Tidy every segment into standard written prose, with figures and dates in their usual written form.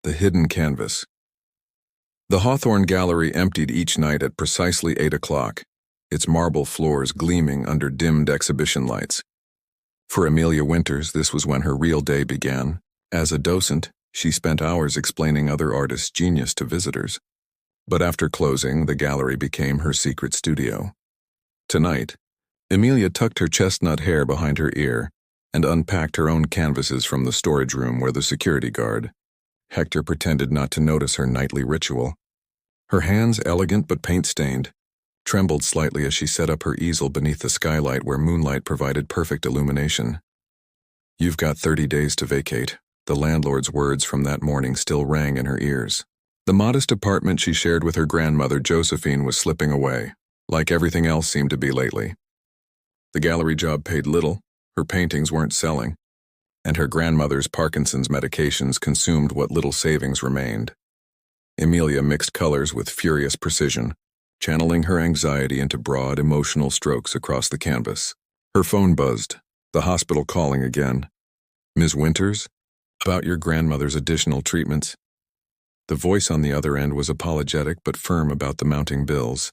The hidden canvas. The Hawthorne Gallery emptied each night at precisely 8 o'clock, its marble floors gleaming under dimmed exhibition lights. For Amelia Winters, this was when her real day began. As a docent, she spent hours explaining other artists' genius to visitors. But after closing, the gallery became her secret studio. Tonight, Amelia tucked her chestnut hair behind her ear and unpacked her own canvases from the storage room where the security guard, Hector, pretended not to notice her nightly ritual. Her hands, elegant but paint-stained, trembled slightly as she set up her easel beneath the skylight where moonlight provided perfect illumination. "You've got 30 days to vacate." The landlord's words from that morning still rang in her ears. The modest apartment she shared with her grandmother Josephine was slipping away, like everything else seemed to be lately. The gallery job paid little, her paintings weren't selling, and her grandmother's Parkinson's medications consumed what little savings remained. Amelia mixed colors with furious precision, channeling her anxiety into broad, emotional strokes across the canvas. Her phone buzzed, the hospital calling again. "Ms. Winters? About your grandmother's additional treatments?" The voice on the other end was apologetic but firm about the mounting bills.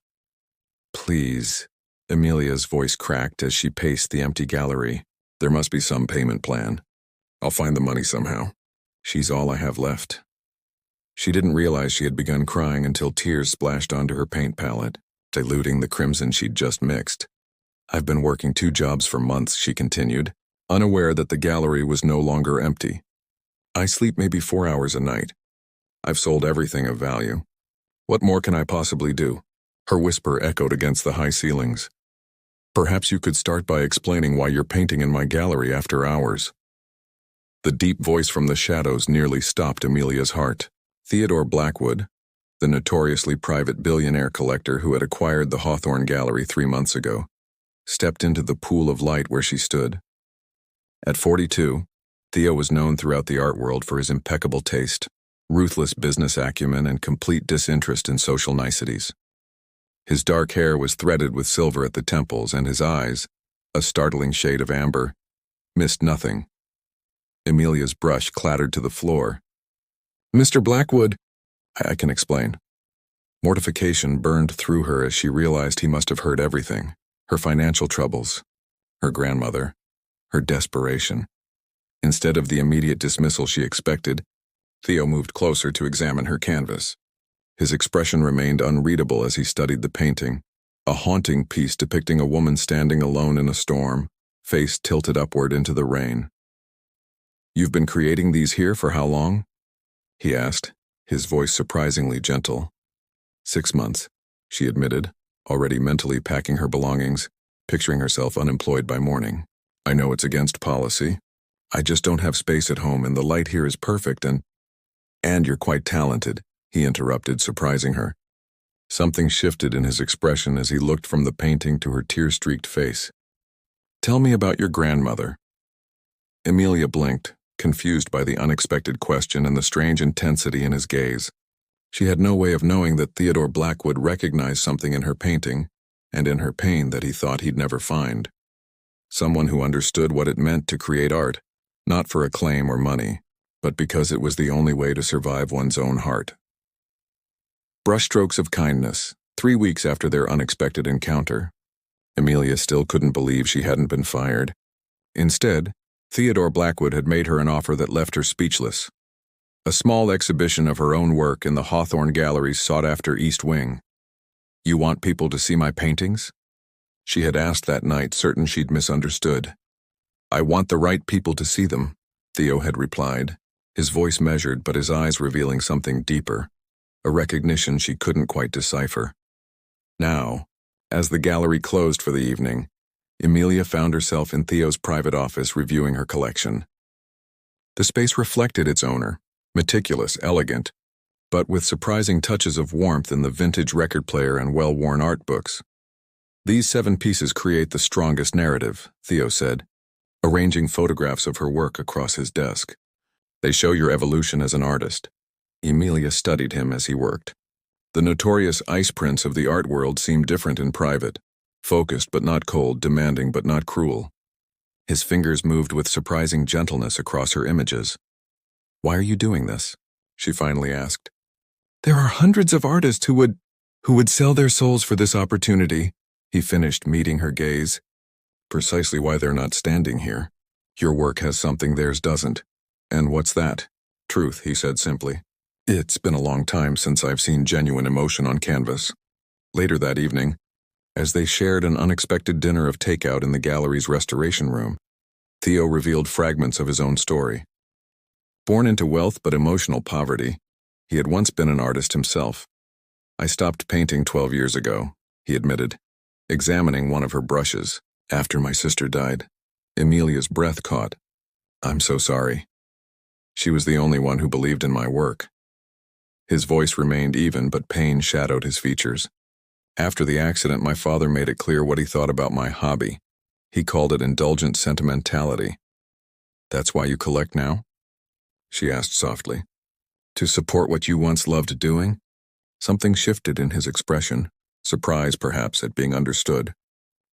"Please," Amelia's voice cracked as she paced the empty gallery. "There must be some payment plan. I'll find the money somehow. She's all I have left." She didn't realize she had begun crying until tears splashed onto her paint palette, diluting the crimson she'd just mixed. "I've been working 2 jobs for months," she continued, unaware that the gallery was no longer empty. "I sleep maybe 4 hours a night. I've sold everything of value. What more can I possibly do?" Her whisper echoed against the high ceilings. "Perhaps you could start by explaining why you're painting in my gallery after hours." The deep voice from the shadows nearly stopped Amelia's heart. Theodore Blackwood, the notoriously private billionaire collector who had acquired the Hawthorne Gallery 3 months ago, stepped into the pool of light where she stood. At 42, Theo was known throughout the art world for his impeccable taste, ruthless business acumen, and complete disinterest in social niceties. His dark hair was threaded with silver at the temples, and his eyes, a startling shade of amber, missed nothing. Amelia's brush clattered to the floor. "Mr. Blackwood," I can explain." Mortification burned through her as she realized he must have heard everything. Her financial troubles, her grandmother, her desperation. Instead of the immediate dismissal she expected, Theo moved closer to examine her canvas. His expression remained unreadable as he studied the painting, a haunting piece depicting a woman standing alone in a storm, face tilted upward into the rain. "You've been creating these here for how long?" he asked, his voice surprisingly gentle. 6 months, she admitted, already mentally packing her belongings, picturing herself unemployed by morning. "I know it's against policy. I just don't have space at home, and the light here is perfect, and you're quite talented," he interrupted, surprising her. Something shifted in his expression as he looked from the painting to her tear-streaked face. "Tell me about your grandmother." Amelia blinked, confused by the unexpected question and the strange intensity in his gaze. She had no way of knowing that Theodore Blackwood recognized something in her painting and in her pain that he thought he'd never find. Someone who understood what it meant to create art, not for acclaim or money, but because it was the only way to survive one's own heart. Brushstrokes of kindness, 3 weeks after their unexpected encounter. Amelia still couldn't believe she hadn't been fired. Instead, Theodore Blackwood had made her an offer that left her speechless. A small exhibition of her own work in the Hawthorne Gallery's sought-after East Wing. "You want people to see my paintings?" She had asked that night, certain she'd misunderstood. "I want the right people to see them," Theo had replied, his voice measured but his eyes revealing something deeper, a recognition she couldn't quite decipher. Now, as the gallery closed for the evening, Amelia found herself in Theo's private office reviewing her collection. The space reflected its owner, meticulous, elegant, but with surprising touches of warmth in the vintage record player and well-worn art books. "These 7 pieces create the strongest narrative," Theo said, arranging photographs of her work across his desk. "They show your evolution as an artist." Amelia studied him as he worked. The notorious ice prince of the art world seemed different in private. Focused but not cold, demanding but not cruel. His fingers moved with surprising gentleness across her images. "Why are you doing this?" she finally asked. There are hundreds of artists who would sell their souls for this opportunity, he finished, meeting her gaze. Precisely why they're not standing here. Your work has something theirs doesn't. And what's that? Truth, he said simply. It's been a long time since I've seen genuine emotion on canvas. Later that evening, as they shared an unexpected dinner of takeout in the gallery's restoration room, Theo revealed fragments of his own story. Born into wealth but emotional poverty, he had once been an artist himself. I stopped painting 12 years ago, he admitted, examining one of her brushes. After my sister died, Emilia's breath caught. I'm so sorry. She was the only one who believed in my work. His voice remained even, but pain shadowed his features. After the accident, my father made it clear what he thought about my hobby. He called it indulgent sentimentality. That's why you collect now? She asked softly. To support what you once loved doing? Something shifted in his expression, surprise perhaps at being understood.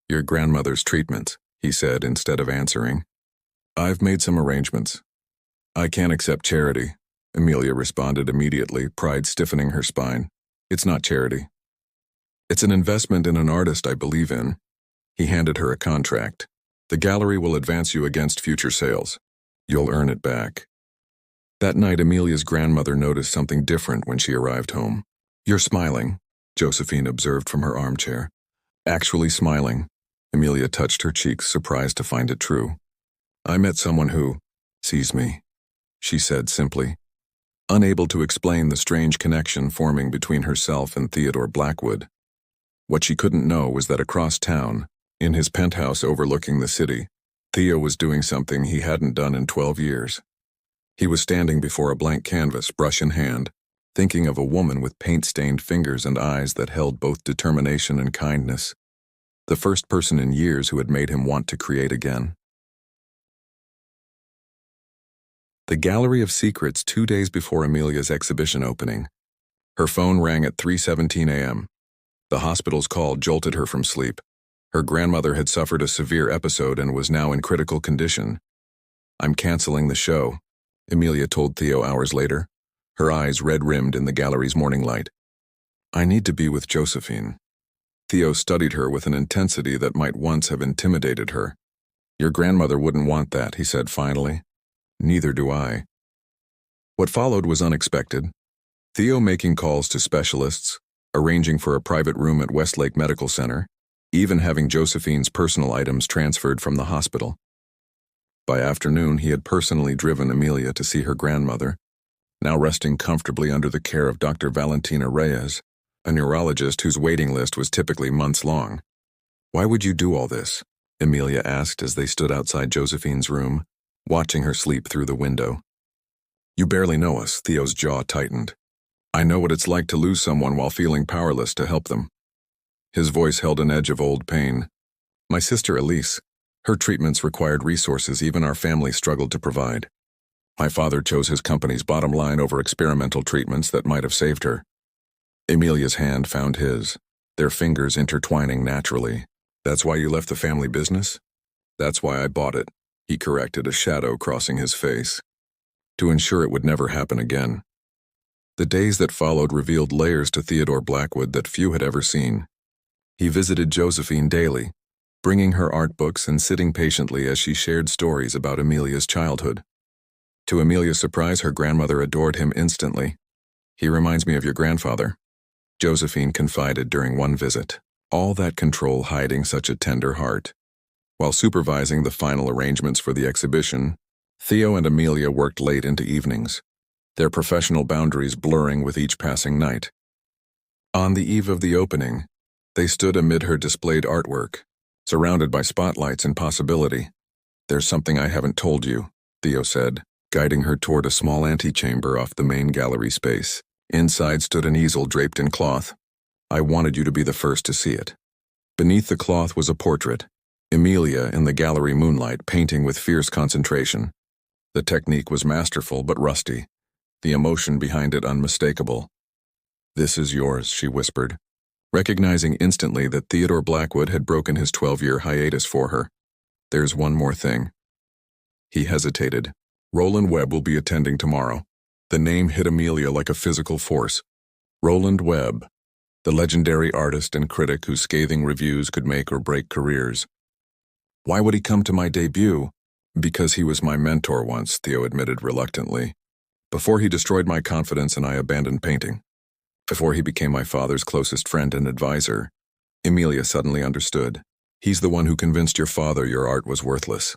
Your grandmother's treatment, he said instead of answering. I've made some arrangements. I can't accept charity, Emilia responded immediately, pride stiffening her spine. It's not charity. It's an investment in an artist I believe in. He handed her a contract. The gallery will advance you against future sales. You'll earn it back. That night, Emilia's grandmother noticed something different when she arrived home. You're smiling, Josephine observed from her armchair. Actually smiling. Emilia touched her cheeks, surprised to find it true. I met someone who sees me, she said simply, unable to explain the strange connection forming between herself and Theodore Blackwood. What she couldn't know was that across town, in his penthouse overlooking the city, Theo was doing something he hadn't done in 12 years. He was standing before a blank canvas, brush in hand, thinking of a woman with paint-stained fingers and eyes that held both determination and kindness. The first person in years who had made him want to create again. The Gallery of Secrets 2 days before Emilia's exhibition opening. Her phone rang at 3:17 a.m. The hospital's call jolted her from sleep. Her grandmother had suffered a severe episode and was now in critical condition. I'm canceling the show, Emilia told Theo hours later, her eyes red-rimmed in the gallery's morning light. I need to be with Josephine. Theo studied her with an intensity that might once have intimidated her. Your grandmother wouldn't want that, he said finally. Neither do I. What followed was unexpected. Theo making calls to specialists, arranging for a private room at Westlake Medical Center, even having Josephine's personal items transferred from the hospital. By afternoon, he had personally driven Emilia to see her grandmother, now resting comfortably under the care of Dr. Valentina Reyes, a neurologist whose waiting list was typically months long. Why would you do all this? Emilia asked as they stood outside Josephine's room, watching her sleep through the window. You barely know us, Theo's jaw tightened. I know what it's like to lose someone while feeling powerless to help them. His voice held an edge of old pain. My sister Elise, her treatments required resources even our family struggled to provide. My father chose his company's bottom line over experimental treatments that might have saved her. Emilia's hand found his, their fingers intertwining naturally. That's why you left the family business? That's why I bought it, he corrected, a shadow crossing his face. To ensure it would never happen again. The days that followed revealed layers to Theodore Blackwood that few had ever seen. He visited Josephine daily, bringing her art books and sitting patiently as she shared stories about Emilia's childhood. To Emilia's surprise, her grandmother adored him instantly. He reminds me of your grandfather, Josephine confided during one visit, all that control hiding such a tender heart. While supervising the final arrangements for the exhibition, Theo and Emilia worked late into evenings, their professional boundaries blurring with each passing night. On the eve of the opening, they stood amid her displayed artwork, surrounded by spotlights and possibility. There's something I haven't told you, Theo said, guiding her toward a small antechamber off the main gallery space. Inside stood an easel draped in cloth. I wanted you to be the first to see it. Beneath the cloth was a portrait, Emilia in the gallery moonlight painting with fierce concentration. The technique was masterful but rusty, the emotion behind it unmistakable. This is yours, she whispered, recognizing instantly that Theodore Blackwood had broken his 12-year hiatus for her. There's one more thing. He hesitated. Roland Webb will be attending tomorrow. The name hit Amelia like a physical force. Roland Webb, the legendary artist and critic whose scathing reviews could make or break careers. Why would he come to my debut? Because he was my mentor once, Theo admitted reluctantly. Before he destroyed my confidence and I abandoned painting. Before he became my father's closest friend and advisor. Amelia suddenly understood. He's the one who convinced your father your art was worthless.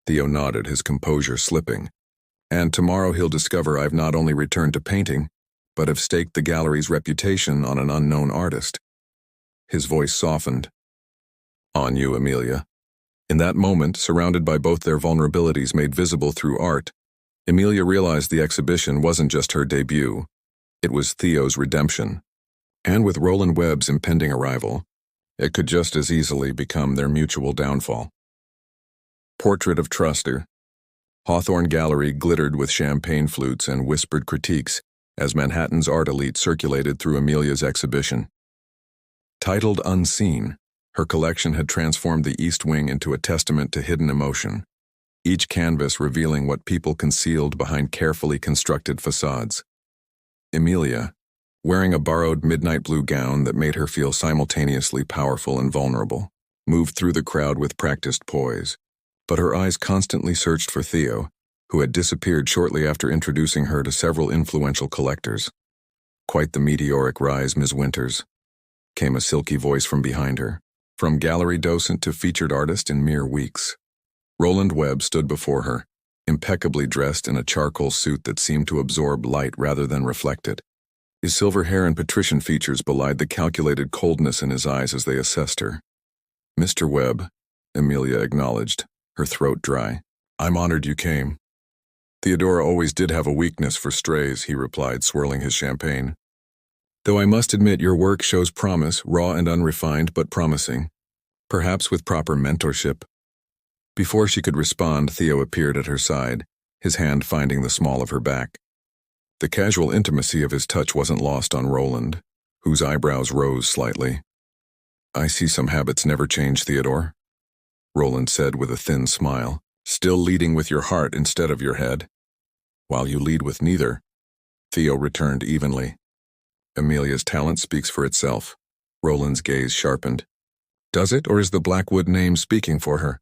Theo nodded, his composure slipping. And tomorrow he'll discover I've not only returned to painting, but have staked the gallery's reputation on an unknown artist. His voice softened. On you, Amelia. In that moment, surrounded by both their vulnerabilities made visible through art, Amelia realized the exhibition wasn't just her debut. It was Theo's redemption. And with Roland Webb's impending arrival, it could just as easily become their mutual downfall. Portrait of Truster. Hawthorne Gallery glittered with champagne flutes and whispered critiques as Manhattan's art elite circulated through Amelia's exhibition. Titled Unseen, her collection had transformed the East Wing into a testament to hidden emotion, each canvas revealing what people concealed behind carefully constructed facades. Amelia, wearing a borrowed midnight blue gown that made her feel simultaneously powerful and vulnerable, moved through the crowd with practiced poise, but her eyes constantly searched for Theo, who had disappeared shortly after introducing her to several influential collectors. Quite the meteoric rise, Ms. Winters, came a silky voice from behind her. From gallery docent to featured artist in mere weeks. Roland Webb stood before her, impeccably dressed in a charcoal suit that seemed to absorb light rather than reflect it. His silver hair and patrician features belied the calculated coldness in his eyes as they assessed her. Mr. Webb, Amelia acknowledged, her throat dry. I'm honored you came. Theodora always did have a weakness for strays, he replied, swirling his champagne. Though I must admit your work shows promise, raw and unrefined, but promising. Perhaps with proper mentorship. Before she could respond, Theo appeared at her side, his hand finding the small of her back. The casual intimacy of his touch wasn't lost on Roland, whose eyebrows rose slightly. I see some habits never change, Theodore, Roland said with a thin smile, still leading with your heart instead of your head. While you lead with neither, Theo returned evenly. Amelia's talent speaks for itself. Roland's gaze sharpened. Does it, or is the Blackwood name speaking for her?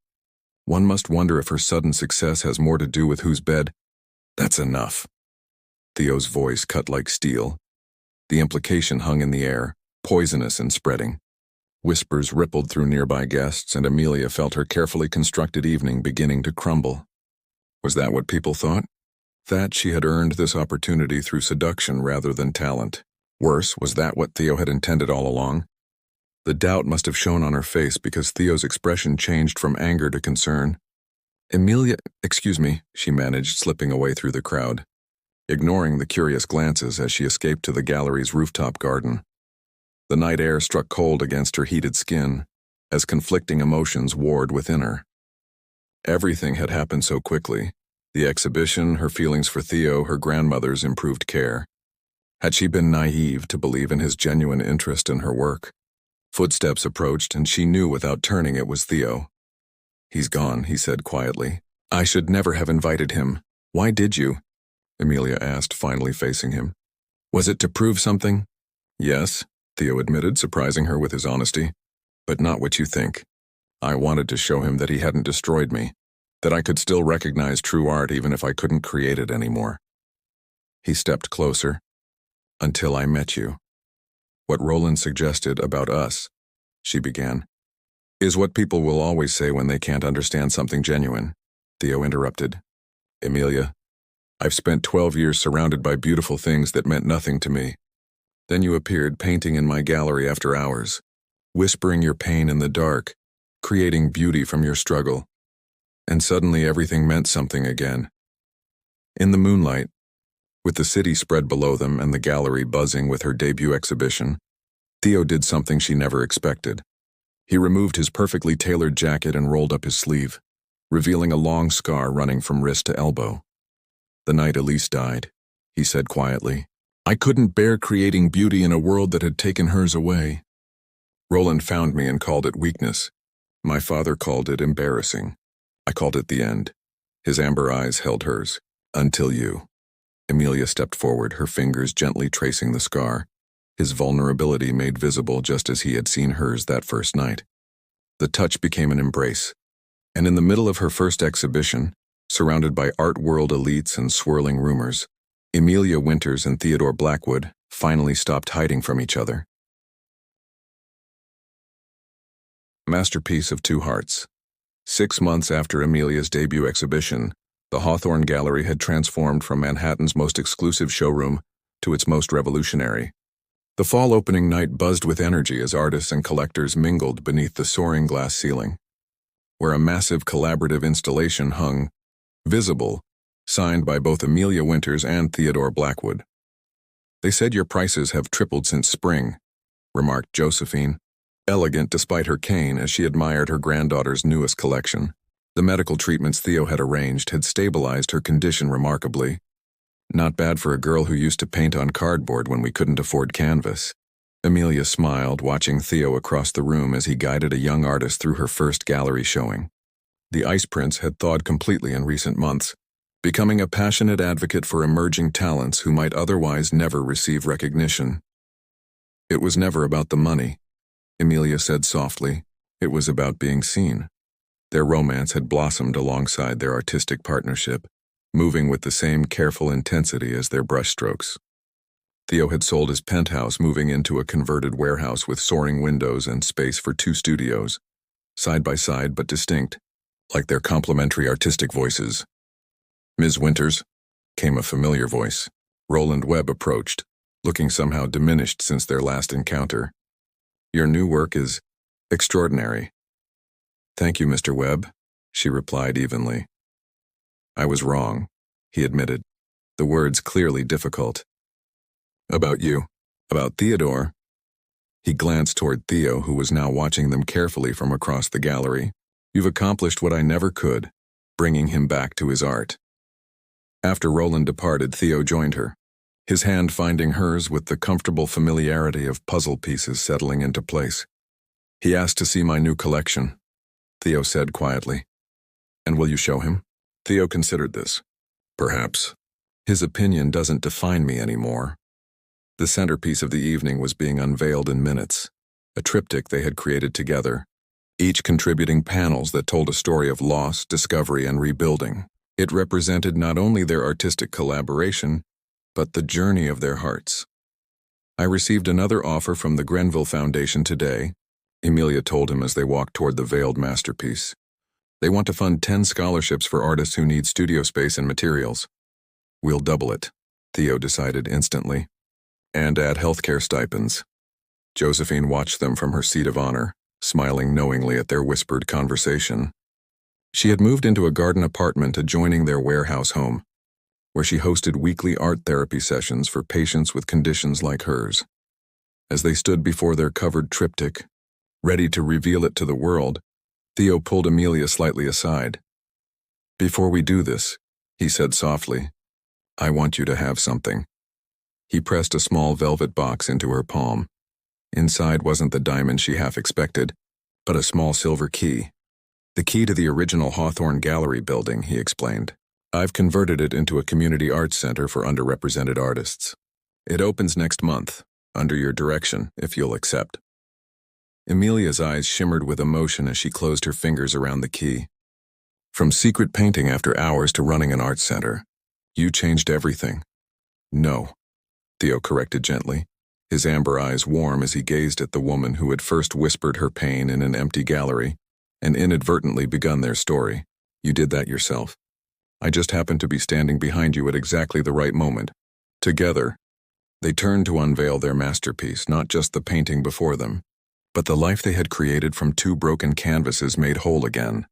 One must wonder if her sudden success has more to do with whose bed. That's enough. Theo's voice cut like steel. The implication hung in the air, poisonous and spreading. Whispers rippled through nearby guests, and Amelia felt her carefully constructed evening beginning to crumble. Was that what people thought? That she had earned this opportunity through seduction rather than talent. Worse, was that what Theo had intended all along? The doubt must have shown on her face because Theo's expression changed from anger to concern. Amelia, excuse me, she managed, slipping away through the crowd, ignoring the curious glances as she escaped to the gallery's rooftop garden. The night air struck cold against her heated skin, as conflicting emotions warred within her. Everything had happened so quickly. The exhibition, her feelings for Theo, her grandmother's improved care. Had she been naive to believe in his genuine interest in her work? Footsteps approached, and she knew without turning it was Theo. He's gone, he said quietly. I should never have invited him. Why did you? Amelia asked, finally facing him. Was it to prove something? Yes, Theo admitted, surprising her with his honesty. But not what you think. I wanted to show him that he hadn't destroyed me, that I could still recognize true art even if I couldn't create it anymore. He stepped closer. Until I met you. What Roland suggested about us, she began, is what people will always say when they can't understand something genuine, Theo interrupted. Amelia, I've spent 12 years surrounded by beautiful things that meant nothing to me. Then you appeared painting in my gallery after hours, whispering your pain in the dark, creating beauty from your struggle. And suddenly everything meant something again. In the moonlight, with the city spread below them and the gallery buzzing with her debut exhibition, Theo did something she never expected. He removed his perfectly tailored jacket and rolled up his sleeve, revealing a long scar running from wrist to elbow. The night Elise died, he said quietly, I couldn't bear creating beauty in a world that had taken hers away. Roland found me and called it weakness. My father called it embarrassing. I called it the end. His amber eyes held hers. Until you. Emilia stepped forward, her fingers gently tracing the scar, his vulnerability made visible just as he had seen hers that first night. The touch became an embrace, and in the middle of her first exhibition, surrounded by art world elites and swirling rumors, Emilia Winters and Theodore Blackwood finally stopped hiding from each other. Masterpiece of Two Hearts. 6 months after Emilia's debut exhibition, the Hawthorne Gallery had transformed from Manhattan's most exclusive showroom to its most revolutionary. The fall opening night buzzed with energy as artists and collectors mingled beneath the soaring glass ceiling, where a massive collaborative installation hung, visible, signed by both Emilia Winters and Theodore Blackwood. "They said your prices have tripled since spring," remarked Josephine, elegant despite her cane as she admired her granddaughter's newest collection. The medical treatments Theo had arranged had stabilized her condition remarkably. "Not bad for a girl who used to paint on cardboard when we couldn't afford canvas." Emilia smiled, watching Theo across the room as he guided a young artist through her first gallery showing. The ice prince had thawed completely in recent months, becoming a passionate advocate for emerging talents who might otherwise never receive recognition. "It was never about the money," Emilia said softly. "It was about being seen." Their romance had blossomed alongside their artistic partnership, moving with the same careful intensity as their brushstrokes. Theo had sold his penthouse, moving into a converted warehouse with soaring windows and space for 2 studios, side by side but distinct, like their complementary artistic voices. "Ms. Winters," came a familiar voice. Roland Webb approached, looking somehow diminished since their last encounter. "Your new work is extraordinary." "Thank you, Mr. Webb," she replied evenly. "I was wrong," he admitted, the words clearly difficult. "About you, about Theodore." He glanced toward Theo, who was now watching them carefully from across the gallery. "You've accomplished what I never could, bringing him back to his art." After Roland departed, Theo joined her, his hand finding hers with the comfortable familiarity of puzzle pieces settling into place. "He asked to see my new collection," Theo said quietly. "And will you show him?" Theo considered this. "Perhaps. His opinion doesn't define me anymore." The centerpiece of the evening was being unveiled in minutes, a triptych they had created together, each contributing panels that told a story of loss, discovery, and rebuilding. It represented not only their artistic collaboration, but the journey of their hearts. "I received another offer from the Grenville Foundation today," Emilia told him as they walked toward the veiled masterpiece. "They want to fund 10 scholarships for artists who need studio space and materials." "We'll double it," Theo decided instantly. "And add healthcare stipends." Josephine watched them from her seat of honor, smiling knowingly at their whispered conversation. She had moved into a garden apartment adjoining their warehouse home, where she hosted weekly art therapy sessions for patients with conditions like hers. As they stood before their covered triptych, ready to reveal it to the world, Theo pulled Emilia slightly aside. "Before we do this," he said softly, "I want you to have something." He pressed a small velvet box into her palm. Inside wasn't the diamond she half expected, but a small silver key. "The key to the original Hawthorne Gallery building," he explained. "I've converted it into a community arts center for underrepresented artists. It opens next month, under your direction, if you'll accept." Emilia's eyes shimmered with emotion as she closed her fingers around the key. "From secret painting after hours to running an art center, you changed everything." "No," Theo corrected gently, his amber eyes warm as he gazed at the woman who had first whispered her pain in an empty gallery and inadvertently begun their story. "You did that yourself. I just happened to be standing behind you at exactly the right moment." Together, they turned to unveil their masterpiece, not just the painting before them, but the life they had created from 2 broken canvases made whole again.